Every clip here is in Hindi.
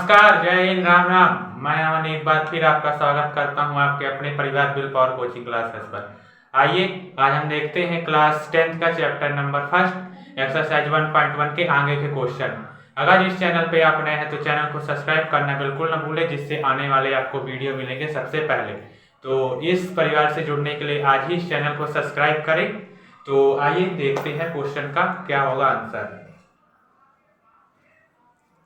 नमस्कार, जय हिंद, राम राम। मैं अमन एक बार फिर आपका स्वागत करता हूं आपके अपने परिवार विल पावर कोचिंग क्लासेस पर। आइए आज हम देखते हैं क्लास 10th का चैप्टर नंबर फर्स्ट एक्सरसाइज 1.1 के आगे के क्वेश्चन। अगर इस चैनल पे आप नए हैं तो चैनल को सब्सक्राइब करना बिल्कुल न भूलें, जिससे आने वाले आपको वीडियो मिलेंगे सबसे पहले। तो इस परिवार से जुड़ने के लिए आज ही इस चैनल को सब्सक्राइब करें। तो आइए देखते हैं क्वेश्चन का क्या होगा आंसर।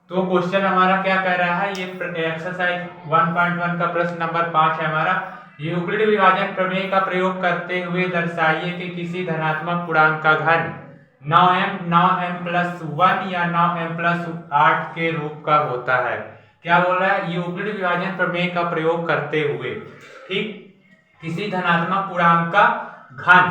तो क्वेश्चन हमारा क्या कह रहा है, ये एक्सरसाइज 1.1 का प्रश्न नंबर 5 है हमारा। यूक्लिड विभाजन प्रमेय का प्रयोग करते हुए दर्शाइए कि किसी धनात्मक पूर्णांक का घन 9m 9m+1 या 9m+8 के रूप का होता है। क्या बोल रहा है, यूक्लिड विभाजन प्रमेय का प्रयोग करते हुए, ठीक, किसी धनात्मक पूर्णांक का घन।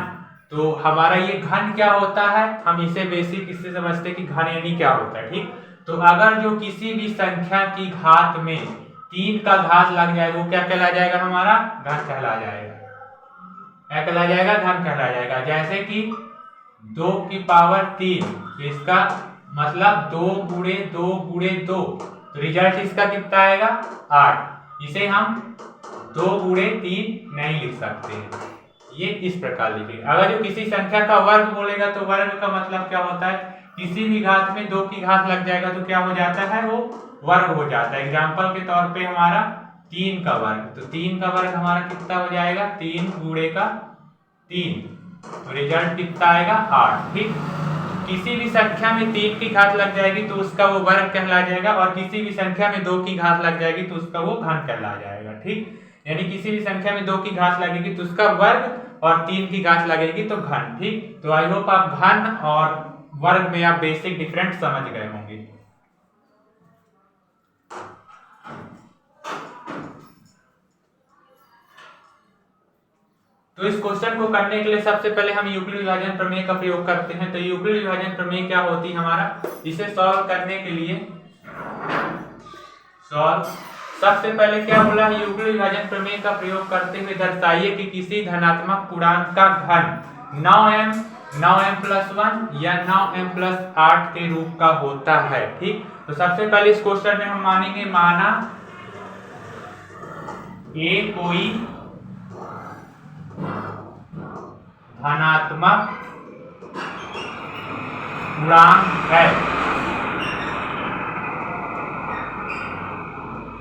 तो हमारा ये घन क्या होता है, हम इसे बेसिक इससे समझते हैं कि घन यानी क्या होता है। ठीक, तो अगर जो किसी भी संख्या की घात में 3 का घात लग जाए वो क्या कहला जाएगा, हमारा घन कहला जाएगा। क्या कहला जाएगा, घन कहला जाएगा। जैसे कि 2 की पावर 3, इसका मतलब 2 गुणे 2 गुणे 2, तो रिजल्ट इसका कितना आएगा 8। इसे हम 2 गुणे 3 नहीं लिख सकते हैं, ये इस प्रकार लिखेंगे। अगर जो किसी संख्या का वर्ग बोलेगा तो वर्ग का मतलब क्या होता है, किसी भी घात में 2 की घात लग जाएगा तो क्या हो जाता है, वो वर्ग हो जाता है। एग्जाम्पल के तौर पे हमारा 3 का वर्ग, तो 3 का वर्ग हमारा कितना हो जाएगा, 3 गुणे का 3, तो रिजल्ट कितना आएगा 8। ठीक, किसी भी संख्या में 3 की घात लग जाएगी तो उसका वो वर्ग कहला जाएगा, और किसी भी संख्या में 2 की घात लग जाएगी तो उसका वो घन कहला जाएगा। ठीक, यानी किसी भी संख्या में 2 की घात लगेगी तो उसका वर्ग, और 3 की घात लगेगी तो घन। ठीक, तो आई होप आप घन और वर्ग में आप बेसिक डिफरेंस समझ गए होंगे। तो इस क्वेश्चन को करने के लिए सबसे पहले हम यूक्लिड विभाजन प्रमेय का प्रयोग करते हैं। तो यूक्लिड विभाजन प्रमेय क्या होती है हमारा, इसे सॉल्व करने के लिए सबसे पहले क्या बोला है, यूक्लिड विभाजन प्रमेय का प्रयोग करते हुए दर्शाइए कि किसी धनात्मक पूर्णांक का घन 9m 9m+1 या 9m+8 के रूप का होता है। ठीक, तो सबसे पहले इस क्वेश्चन में हम मानेंगे, माना ए कोई धनात्मक पूर्णांक है।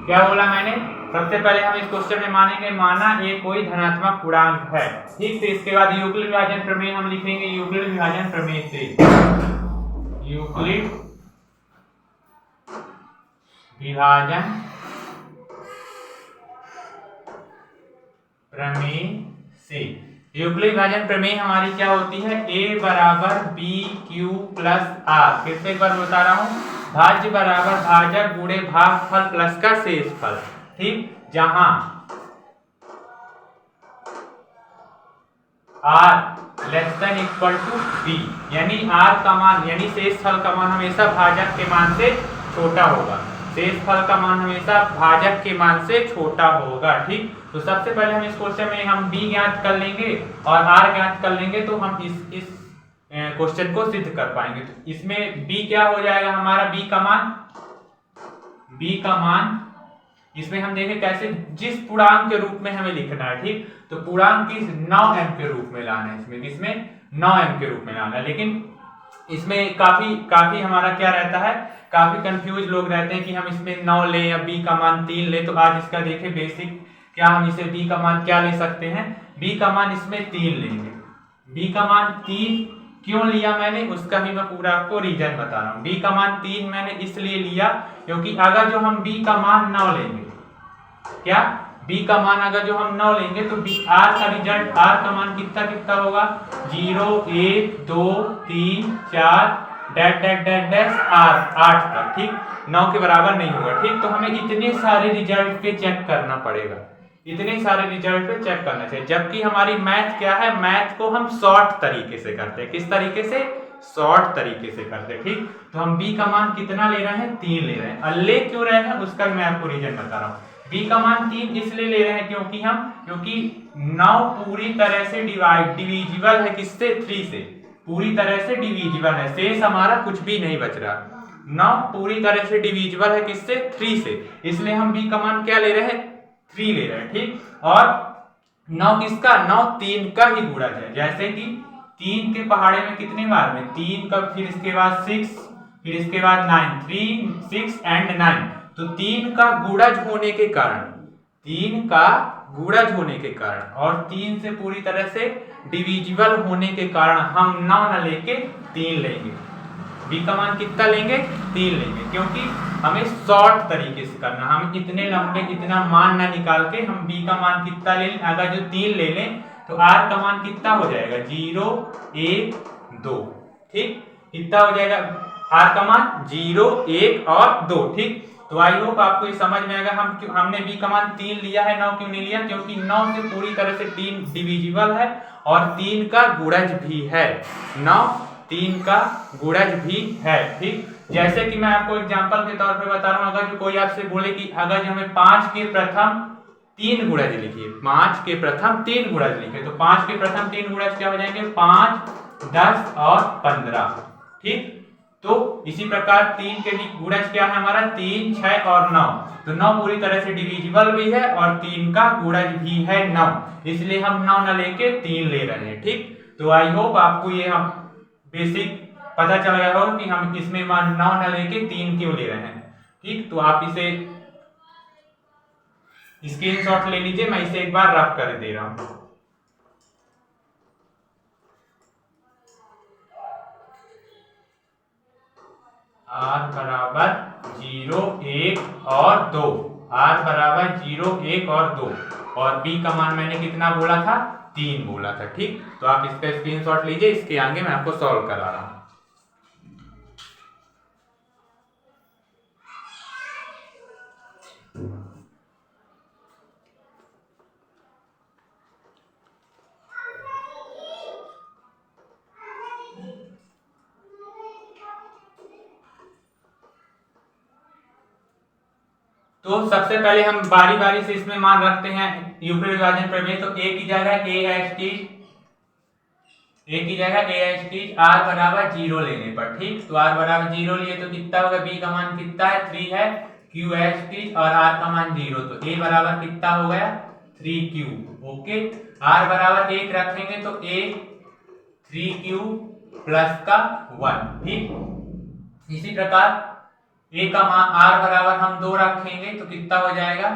क्या बोला मैंने, सबसे पहले हम इस क्वेश्चन में मानेंगे, माना ए कोई धनात्मक पूर्णांक है। ठीक, तो इसके बाद यूक्लिड विभाजन प्रमेय हम लिखेंगे। यूक्लिड विभाजन प्रमेय से, यूक्लिड विभाजन प्रमेय से, यूक्लिड विभाजन प्रमेय हमारी क्या होती है, a बराबर BQ प्लस R। फिर से एक बार बता रहा हूं, भाज्य बराबर भाजक गुणे भागफल प्लस का शेषफल। ठीक, जहां R less than equal to B, यानी R का मान यानी शेषफल का मान हमेशा भाजक के मान से छोटा होगा। शेषफल का मान हमेशा भाजक के मान से छोटा होगा। ठीक, तो सबसे पहले हम इस क्वेश्चन में हम B ज्ञात कर लेंगे और R ज्ञात कर लेंगे, तो हम इस क्वेश्चन को सिद्ध कर पाएंगे। तो इसमें B क्या हो जाएगा हमारा, B का मान इसमें हम देखें कैसे, जिस पूर्णांक के रूप में हमें लिखना है। ठीक, तो पूर्णांक किस 9m के रूप में लाना है, इसमें 9m के रूप में लाना है। लेकिन इसमें काफी हमारा क्या रहता है, काफी कंफ्यूज लोग रहते हैं कि हम इसमें 9 ले या B का मान 3 ले। तो आज इसका देखें बेसिक, क्या हम इसे B का मान क्या ले सकते हैं, B का मान इसमें 3 लेंगे। B का मान 3 क्यों लिया मैंने, उसका भी मैं पूरा आपको रीजन बता रहा हूँ। B का मान 3 मैंने इसलिए लिया क्योंकि अगर जो हम B का मान 9 लेंगे, क्या B का मान अगर जो हम 9 लेंगे तो R का रिजल्ट, R का मान कितना होगा, 0 1 2 3 4 डैश डैश डैश डैश 8 का। ठीक, 9 के बराबर नहीं होगा। ठीक, तो हमें इतने सारे रिजल्ट पे चेक करना पड़ेगा, इतने सारे रिजल्ट पे चेक करना चाहिए। जबकि हमारी मैथ क्या है, मैथ को हम शॉर्ट तरीके से करते हैं। किस तरीके से, शॉर्ट तरीके से करते हैं। ठीक, तो हम B का मान कितना ले रहे हैं, 3 ले रहे हैं। अल्ले क्यों रहे हैं उसका मैं आपको रीजन बता रहा हूँ। B का मान 3 इसलिए ले रहे हैं क्योंकि 9 पूरी तरह से डिविजिबल है, किससे, 3 से, पूरी तरह से डिविजिबल है। शेष हमारा कुछ भी नहीं बच रहा। 9 पूरी तरह से डिविजिबल है किससे, 3 से, इसलिए हम b का मान क्या ले रहे हैं, 3 ले रहे हैं, ठीक। और 9 किसका, 9 3 का ही गुणज है, जैसे कि 3 के पहाड़े में कितने बार में 3 का, फिर इसके बाद 6, फिर इसके बाद 9, 3 6 एंड 9, तो 3 का गुणज होने के कारण, 3 का गुणज होने के कारण और 3 से पूरी तरह से डिविजिबल होने के कारण हम 9 न लेके 3 लेंगे। b का मान कितना लेंगे, 3 लेंगे, क्योंकि हमें शॉर्ट तरीके से करना, हम इतने लंबे इतना मान ना निकाल के हम b का मान कितना ले लें, अगर जो 3 ले लें तो r का मान कितना हो जाएगा, 0 1 2, ठीक, कितना हो जाएगा r का मान 0 1 और 2, ठीक। तो आई होप आपको ये समझ में आएगा हमने b का मान 3 लिया है, 9 क्यों नहीं लिया, क्योंकि 9 से पूरी तरह से 3 डिविजिबल है और 3 का गुणज भी है, 9 3 का गुणज भी है, ठीक। जैसे कि मैं आपको एग्जांपल के तौर पे बता रहा हूं, अगर जो कोई आपसे बोले कि अगर जो हमें 5 के प्रथम 3 गुणज लिखिए, 5 के प्रथम 3 गुणज लिखे, तो 5 के प्रथम 3 गुणज क्या हो जाएंगे, 5 10 और 15, ठीक। तो इसी प्रकार 3 के गुणज क्या है हमारा, 3 6 और 9, तो 9 पूरी तरह से डिविजिबल भी है और 3 का गुणज भी है 9, इसलिए हम 9 न लेके 3 ले रहे हैं, ठीक। तो आई होप आपको ये हम बेसिक पता चल गया होगा कि हम इसमें मान 9 न लेके 3 क्यों ले रहे हैं, ठीक। तो आप इसे स्क्रीनशॉट ले लीजिए, मैं इसे एक बार रफ कर दे रहा हूं। r बराबर 0 1 और 2, r बराबर 0 1 और 2, और b का मान मैंने कितना बोला था, 3 बोला था, ठीक। तो आप इसका स्क्रीनशॉट लीजिए, इसके आगे मैं आपको सॉल्व करा रहा हूं। तो सबसे पहले हम बारी बारी से इसमें मान रखते हैं यूक्लिड विभाजन प्रमेय। तो a की जगह r बराबर 0 लेने पर, ठीक। तो r बराबर 0 लिए तो कितना होगा, b का मान कितना है, 3 है, q h और r का मान 0, तो a बराबर कितना हो गया, 3q, ओके। r बराबर 1 रखेंगे तो a 3q प्लस का 1, ठीक। इसी प्रकार a का मान r बराबर हम 2 रखेंगे तो कितना हो जाएगा,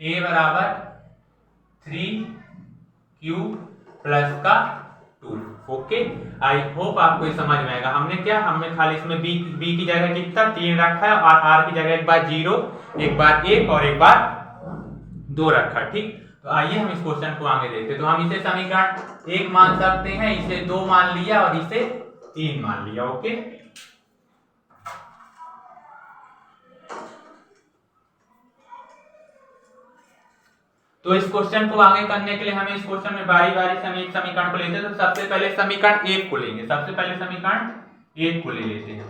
a बराबर 3q प्लस का 2, ओके। आई होप आपको ये समझ में आएगा। हमने खाली इसमें b की जगह कितना 3 रखा है और r की जगह एक बार 0, एक बार 1 और एक बार 2 रखा, ठीक। तो आइए हम इस क्वेश्चन को आगे देखते हैं। तो हम इसे समीकरण 1 मान सकते हैं, इसे 2 मान लिया और इसे 3 मान लिया, ओके। तो इस क्वेश्चन को आगे करने के लिए हमें इस क्वेश्चन में बारी बारी से हम एक समीकरण को लेते हैं। तो सबसे पहले समीकरण 1 को लेंगे, सबसे पहले समीकरण 1 को ले लेते हैं।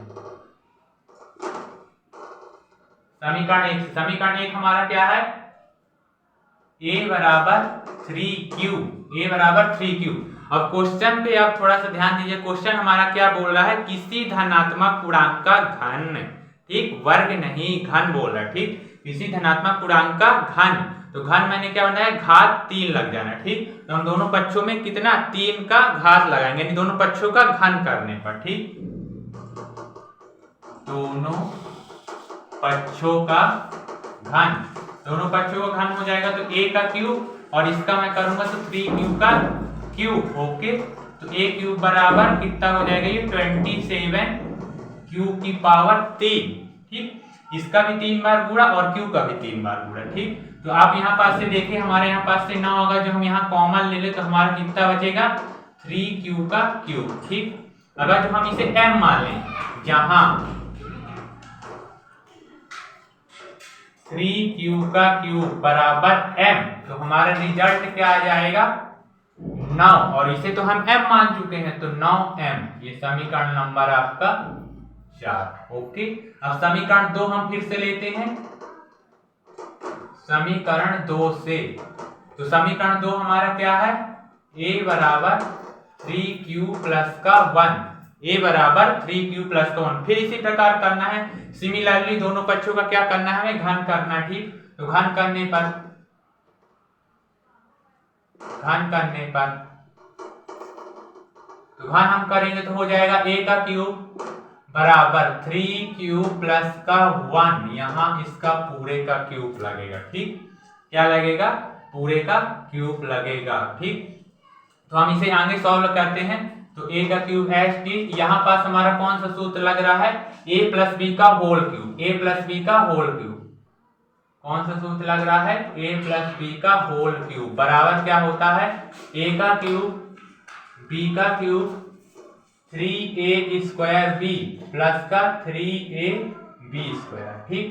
समीकरण 1 हमारा क्या है, a बराबर 3q, a बराबर 3q। अब क्वेश्चन पे आप थोड़ा सा ध्यान दीजिए, क्वेश्चन हमारा क्या बोल रहा है, किसी धनात्मक पूर्णांक का घन, ठीक, वर्ग नहीं घन बोल रहा है, ठीक, किसी धनात्मक पूर्णांक का घन। तो घन मैंने क्या बनाया, घात 3 लग जाना, ठीक। तो हम दोनों पक्षों में कितना 3 का घात लगाएंगे, यानी दोनों पक्षों का घन करने पर, ठीक, दोनों पक्षों का घन, दोनों पक्षों का घन हो जाएगा तो a का क्यूब और इसका मैं करूंगा तो 3q का क्यूब, ओके। तो a क्यूब बराबर कितना हो जाएगा, ये 27q की पावर 3, ठीक। इसका भी 3 बार गुणा और q का भी 3 बार गुणा, ठीक। तो आप यहाँ पास से देखिए, हमारे यहाँ पास से 9 होगा, जो हम यहाँ कॉमन ले ले तो हमारा कितना बचेगा, 3q का क्यूब, ठीक। अगर जो हम इसे m मान लें, जहां 3q का क्यूब बराबर m, तो हमारा रिजल्ट क्या आ जाएगा, 9, और इसे तो हम m मान चुके हैं तो 9m, ये समीकरण नंबर आपका 4, ओके। अब समीकरण 2 हम फिर से लेते हैं, समीकरण 2 से, तो समीकरण 2 हमारा क्या है, a बराबर 3q प्लस का 1, a बराबर 3q प्लस का 1। फिर इसी प्रकार करना है, सिमिलरली दोनों पक्षों का क्या करना है, हमें घन करना है। ठीक, तो घन करने पर तो घन हम करेंगे तो हो जाएगा a का क्यूब बराबर 3q प्लस का 1, यहाँ इसका पूरे का क्यूब लगेगा। ठीक, क्या लगेगा, पूरे का क्यूब लगेगा। ठीक, तो हम इसे आगे सॉल्व करते हैं। तो a का क्यूब एच टी, यहाँ पास हमारा कौन सा सूत्र लग रहा है, a प्लस बी का whole cube, a plus B का होल क्यूब। कौन सा सूत्र लग रहा है, a प्लस बी का होल क्यूब बराबर क्या होता है, a का क्यूब b का cube 3a square b plus का 3ab स्क्वायर। ठीक,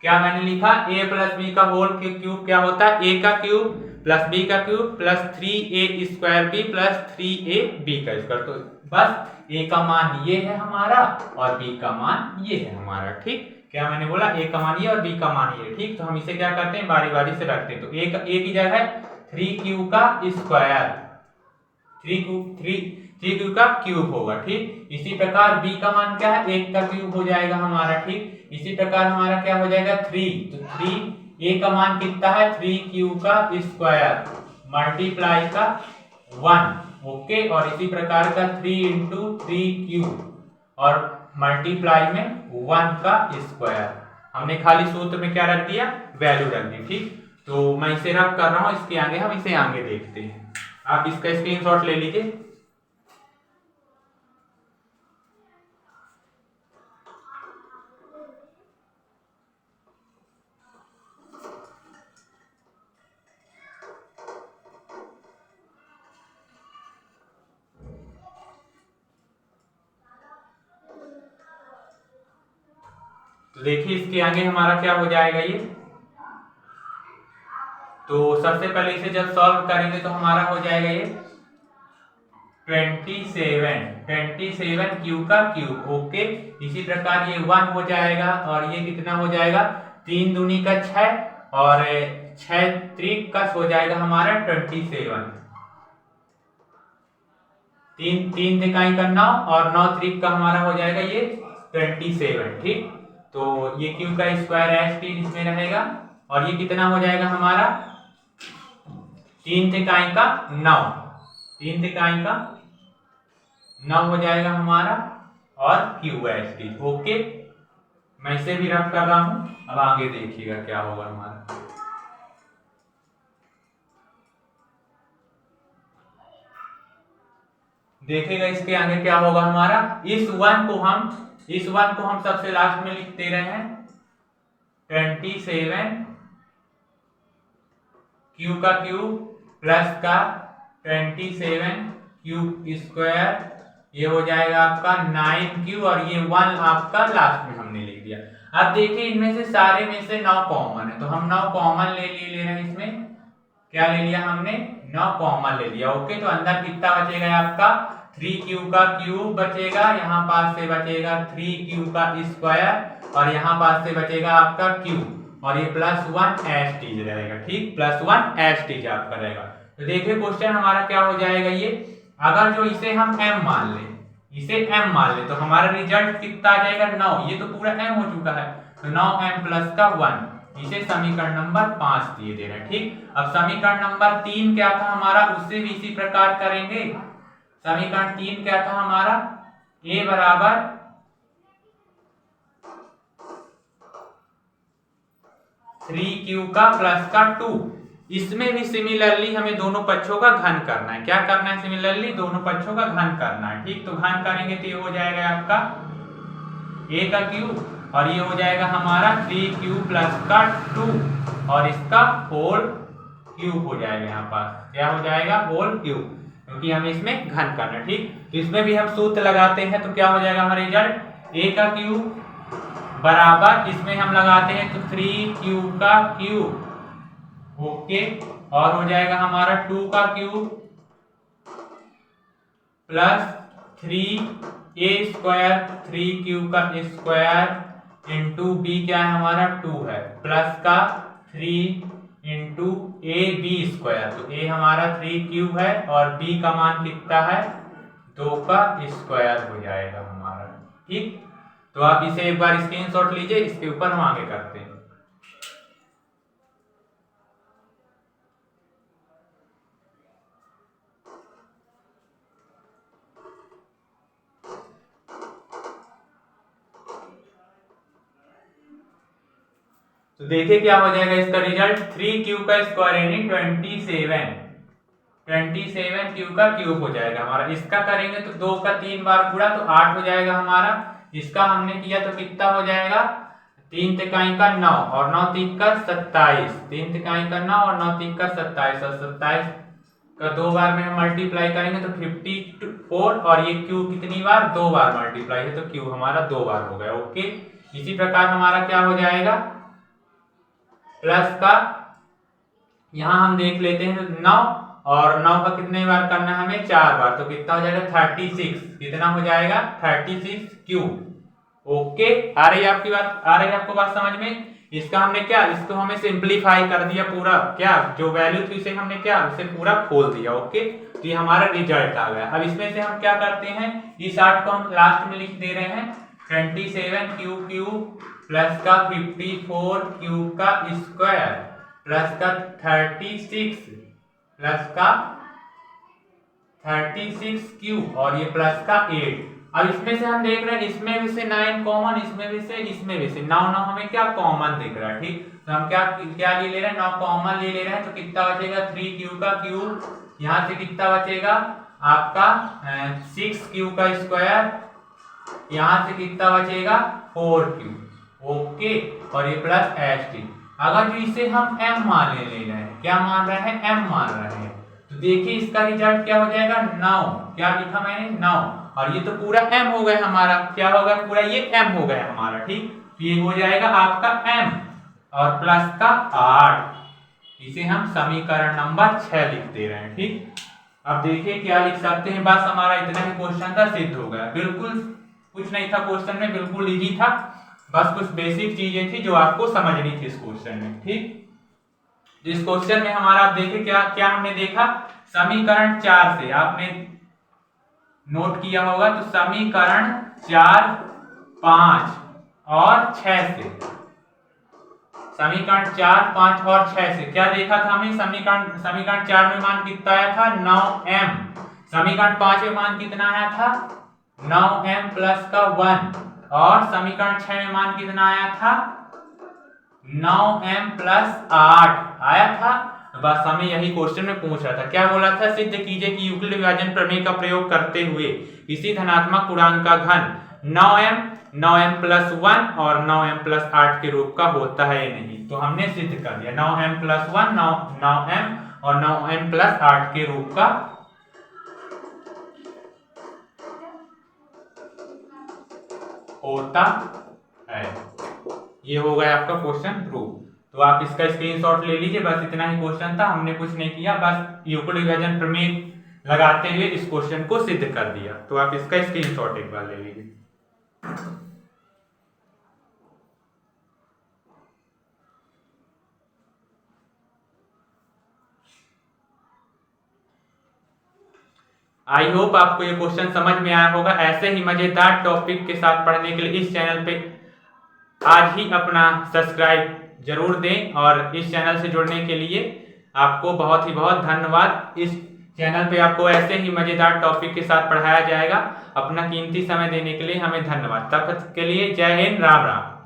क्या मैंने लिखा, a प्लस बी का होल क्यूब क्या होता है, a का क्यूब प्लस b का cube plus 3a square b plus 3ab का स्क्वायर। तो बस a का मान ये है हमारा और b का मान ये है हमारा। ठीक, क्या मैंने बोला, a का मान ये और b का मान ये। ठीक, तो हम इसे क्या करते हैं, बारी बारी से रखते हैं। तो a की जगह 3q का स्क्वायर, 3q का क्यूब होगा। ठीक, इसी प्रकार b का मान क्या है, 1 का क्यूब हो जाएगा हमारा। ठीक, इसी प्रकार हमारा क्या हो जाएगा 3, तो 3a का मान कितना है, 3q का स्क्वायर मल्टीप्लाई का 1। ओके, और इसी प्रकार का 3 इंटू 3q और मल्टीप्लाई में 1 का स्क्वायर। हमने खाली सूत्र में क्या रख दिया, वैल्यू रख दी। ठीक, तो मैं इसे रख कर रहा हूं, इसके आगे हम इसे आगे देखते हैं। आप इसका स्क्रीनशॉट ले लीजिए। तो देखिए इसके आगे हमारा क्या हो जाएगा ये, तो सबसे पहले इसे जब सॉल्व करेंगे तो हमारा हो जाएगा ये 27 क्यू का क्यूब। ओके, इसी प्रकार ये 1 हो जाएगा और ये कितना हो जाएगा, 3 दूनी का 6 और 6 त्रिक का हो जाएगा हमारा 27। 3 तिकाई का 9 और 9 त्रिक का हमारा हो जाएगा ये 27। ठीक, तो ये क्यू का स्क्वायर एच टी इसमें रहेगा और ये कितना हो जाएगा हमारा 3 तिकाई का 9, 3 तिकाई का 9 हो जाएगा हमारा और क्यू एच टी। ओके, मैं इसे भी रख कर रहा हूं, अब आगे देखिएगा क्या होगा हमारा। देखिएगा इसके आगे क्या होगा हमारा, इस 1 को हम सबसे लास्ट में लिख दे रहे हैं 27 क्यू का क्यूब प्लस का 27 क्यूब स्क्वायर, ये हो जाएगा आपका 9q और ये 1 आपका लास्ट में हमने लिख दिया। अब देखिए इनमें से सारे में से 9 कॉमन है, तो हम 9 कॉमन ले रहे हैं। इसमें क्या ले लिया हमने, 9 कॉमन ले लिया। ओके, तो अंदर कितना बचेगा आपका 3q का क्यूब बचेगा, यहाँ पास से बचेगा 3q का स्क्वायर और यहाँ पास से बचेगा आपका क्यूब और ये प्लस 1 एच टी रहेगा। ठीक, प्लस 1 एच टी आपका रहेगा। तो देखिए क्वेश्चन हमारा क्या हो जाएगा, ये अगर जो इसे हम m मान ले तो हमारा रिजल्ट कितना आ जाएगा 9, ये तो पूरा m हो चुका है, तो 9m प्लस का 1, इसे समीकरण नंबर 5 दिए दे रहे हैं। ठीक, अब समीकरण नंबर 3 क्या था हमारा, उससे भी इसी प्रकार करेंगे। समीकरण 3 क्या था हमारा, a बराबर 3q का प्लस का 2। इसमें भी सिमिलरली हमें दोनों पक्षों का घन करना है। क्या करना है, सिमिलरली दोनों पक्षों का घन करना है। ठीक, तो घन करेंगे तो ये हो जाएगा आपका a का क्यूब और ये हो जाएगा हमारा 3q प्लस का 2 और इसका होल क्यूब हो जाएगा। यहाँ पास क्या हो जाएगा, होल क्यूब, क्योंकि हमें इसमें घन करना है। ठीक, तो इसमें भी हम सूत्र लगाते हैं तो क्या हो जाएगा हमारा रिजल्ट, a का क्यूब बराबर इसमें हम लगाते हैं तो 3q का क्यूब। ओके, और हो जाएगा हमारा 2 का cube plus 3a square 3q का स्क्वायर इंटू b क्या है हमारा 2 है प्लस का 3 इंटू ab स्क्वायर, तो a हमारा 3q है और b का मान कितना है 2 का स्क्वायर हो जाएगा हमारा। ठीक, तो आप इसे एक बार स्क्रीनशॉट लीजिए, इसके ऊपर हम आगे करते हैं। तो देखिए क्या हो जाएगा इसका रिजल्ट, 3q का स्क्वायर यानी 27 q का क्यूब हो जाएगा हमारा। इसका करेंगे तो 2 का 3 बार गुणा तो 8 हो जाएगा हमारा। इसका हमने किया तो कितना हो जाएगा, 3 तिहाई का 9 और 9 तीन का 27, 3 तिहाई का 9 और 9 तीन का 27 और 27 का 2 बार में हम मल्टीप्लाई करेंगे तो 54 और ये क्यू कितनी बार, 2 बार मल्टीप्लाई है तो क्यू हमारा 2 बार हो गया। ओके, इसी प्रकार हमारा क्या हो जाएगा प्लस का, यहां हम देख लेते हैं तो 9 और 9 का कितने बार करना है हमें, 4 बार, तो कितना हो जाएगा 36, कितना हो जाएगा 36 क्यूब। ओके, आ रही है आपकी बात, आ रही है आपको बात समझ में। इसका हमने क्या, इसको हमें सिंप्लीफाई कर दिया पूरा, क्या जो वैल्यू थी उसे हमने क्या, उसे पूरा खोल दिया। ओके, तो ये हमारा रिजल्ट आ गया। अब इसमें से हम क्या करते हैं, इस 8 को हम लास्ट में लिख दे रहे हैं, 27 क्यूब प्लस का 54 क्यूब का स्क्वायर प्लस का 36 प्लस का 36 क्यूब और ये प्लस का 8। अब इसमें से हम देख रहे हैं, इसमें भी से 9 कॉमन, इसमें भी से 9 हमें क्या कॉमन दिख रहा है। ठीक, तो हम क्या क्या ले रहे हैं, 9 कॉमन ले रहे हैं, तो कितना बचेगा 3q का क्यूब, यहाँ से कितना बचेगा आपका 6q का स्क्वायर, यहाँ से कितना बचेगा 4q। ओके, और ये प्लस st। अगर जो इसे हम m मान ले रहे हैं, क्या मान रहे हैं, m मान रहे हैं, तो देखिए इसका रिजल्ट क्या हो जाएगा 9, क्या लिखा मैंने 9, और ये तो पूरा m हो गया हमारा, क्या होगा पूरा ये m हो गया हमारा। ठीक, तो ये हो जाएगा आपका m और प्लस का 8, इसे हम समीकरण नंबर 6 लिख दे रहे हैं। ठीक, अब देखिए क्या लिख सकते हैं, बस हमारा इतना ही क्वेश्चन था, सिद्ध हो गया। बिल्कुल कुछ नहीं था क्वेश्चन में, बिल्कुल इजी था, बस कुछ बेसिक चीजें थी जो आपको समझनी थी इस क्वेश्चन में। ठीक, इस क्वेश्चन में हमारा आप देखिए क्या क्या हमने देखा, समीकरण 4 से आपने नोट किया होगा, तो समीकरण 4, 5 और 6 से, समीकरण 4, 5 और 6 से क्या देखा था हमें, समीकरण 4 में मान कितना आया था 9m, समीकरण 5 में मान कितना आया था 9m प्लस का 1, और समीकरण 6 में मान कितना आया था 9m प्लस 8 आया था। बस हमें यही क्वेश्चन में पूछ रहा था, क्या बोला था, सिद्ध कीजिए कि यूक्लिड विभाजन प्रमेय का प्रयोग करते हुए किसी धनात्मक पूर्णांक का घन 9m प्लस 1 और 9m प्लस 8 के रूप का होता है या नहीं। तो हमने सिद्ध कर दिया 9m प्लस 1 9m और 9m प्लस 8 के रूप का होता है। ये हो गया आपका क्वेश्चन प्रूव। तो आप इसका स्क्रीनशॉट ले लीजिए, बस इतना ही क्वेश्चन था, हमने कुछ नहीं किया, बस यूक्लिड विभाजन प्रमेय लगाते हुए इस क्वेश्चन को सिद्ध कर दिया। तो आप इसका स्क्रीनशॉट एक बार ले लीजिए। आई होप आपको ये क्वेश्चन समझ में आया होगा। ऐसे ही मजेदार टॉपिक के साथ पढ़ने के लिए इस चैनल पे आज ही अपना सब्सक्राइब जरूर दें, और इस चैनल से जुड़ने के लिए आपको बहुत ही बहुत धन्यवाद। इस चैनल पे आपको ऐसे ही मजेदार टॉपिक के साथ पढ़ाया जाएगा। अपना कीमती समय देने के लिए हमें धन्यवाद। तब तक के लिए जय हिंद, राम राम।